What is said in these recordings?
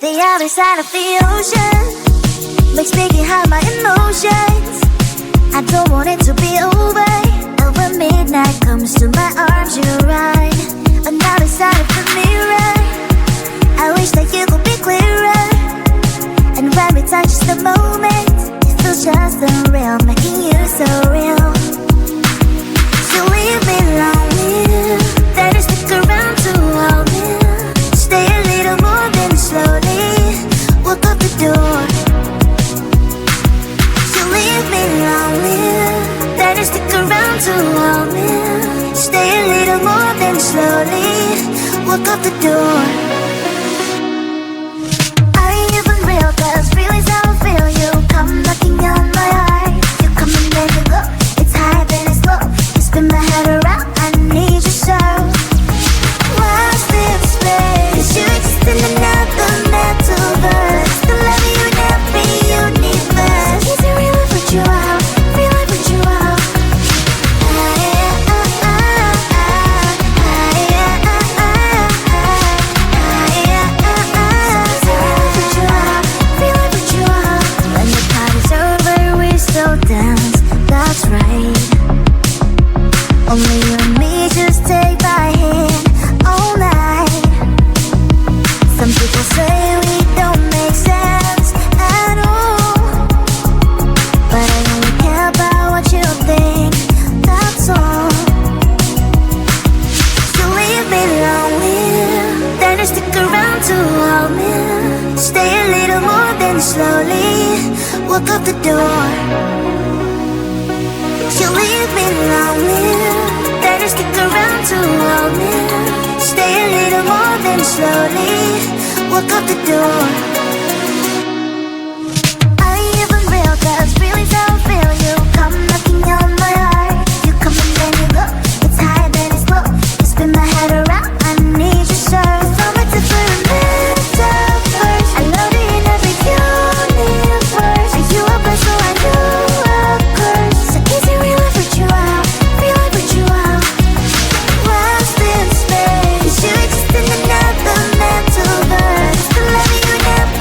The other side of the ocean makes me get high my emotions. I don't want it to be over. Over midnight comes to my arms, you're right. Another side of the mirror, I wish that you could be clearer. And when we touch just a moment, it feels just unreal, making you so real. So leave me lonely, then stick around to hold me. Stay a little more, then slowly walk up the door. So leave me lonely, then stick around to hold me. Stay a little more, then slowly walk up the door. Are you even real? 'Cause real is how I feel you. Only you and me, just take my hand all night. Some people say we don't make sense at all, but I only care about what you think, that's all. So leave me lonely, then you stick around to hold me. Stay a little more, then slowly walk out the door. You leave me lonely, then you stick around to hold me. Stay a little more, then slowly walk out the door. Are you even real? 'Cause feelings don't feel. You come knocking on my heart. You come and then you go. It's high, then it's low. You spin my head around. I need you so. So much to put a metaphors. I love you in every universe. Are you a blessing? So I know a curse. So easy, real life with you out. Real life with you out. Lost in space. You exist in another metaverse. The love you never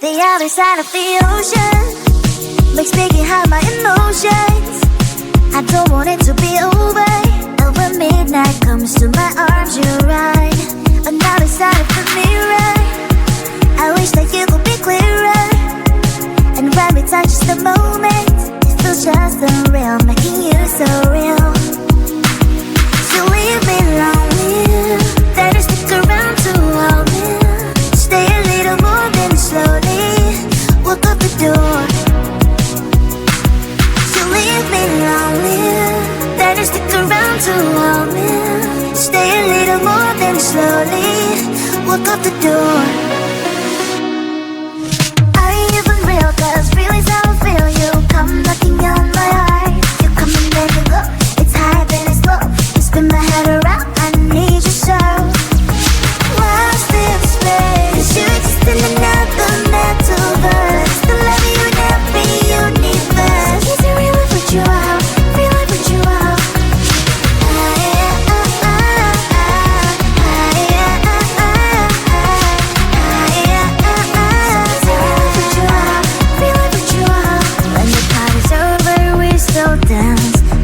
The other side of the ocean makes me get high my emotions. I don't want it to be over. When midnight comes to my arms, you're right. Another side of the mirror, I wish that you could be clearer. And when we touch just a moment, it feels just unreal, making you so real. So leave me lonely, then you stick around to hold me. Stay a little more, then slowly walk up the door. So leave me lonely, then you stick around to hold me. Stay a little more, then slowly walk up the door. Are you even real? 'Cause feelings how I feel. You come knocking on my heart. You come and then you go. It's high then it's low. You spin my head around. I need you so. What's this place? 'Cause you exist in another metaverse. The love you never universe. Is it real if you out? Feel like what you out?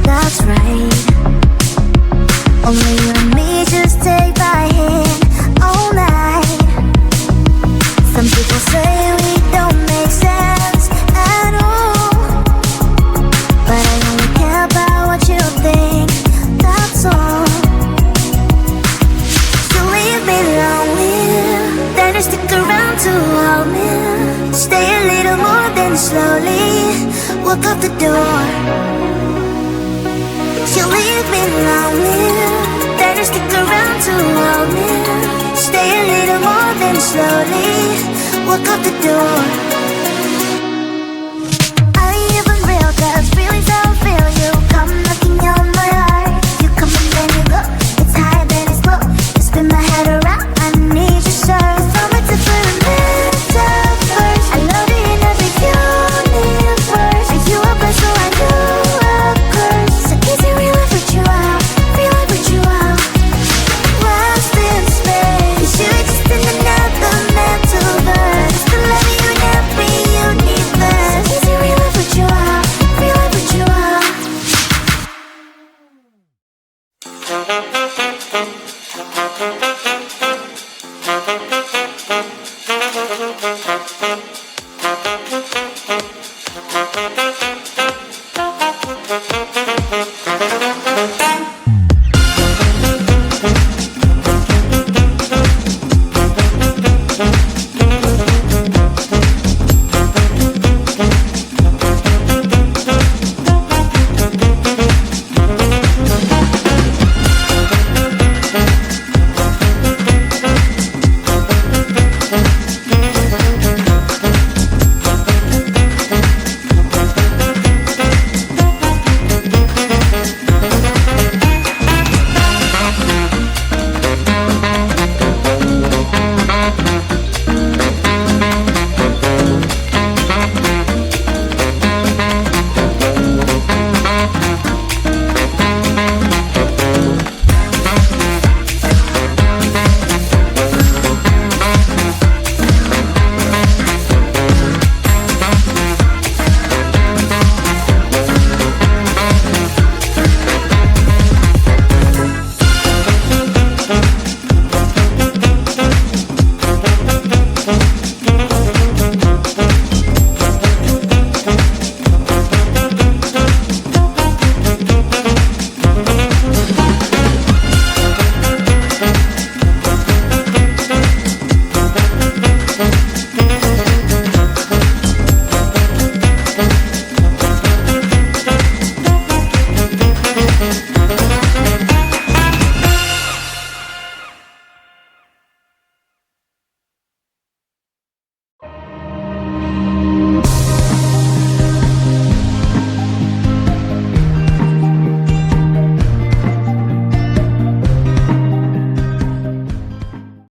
That's right. Only you and me, just take my hand all night. Some people say we don't make sense at all, but I only care about what you think, that's all. So leave me lonely, then you stick around to hold me. Stay a little more, then slowly walk out the door. You leave me lonely, then you stick around to hold me. Stay a little more, then slowly walk out the door.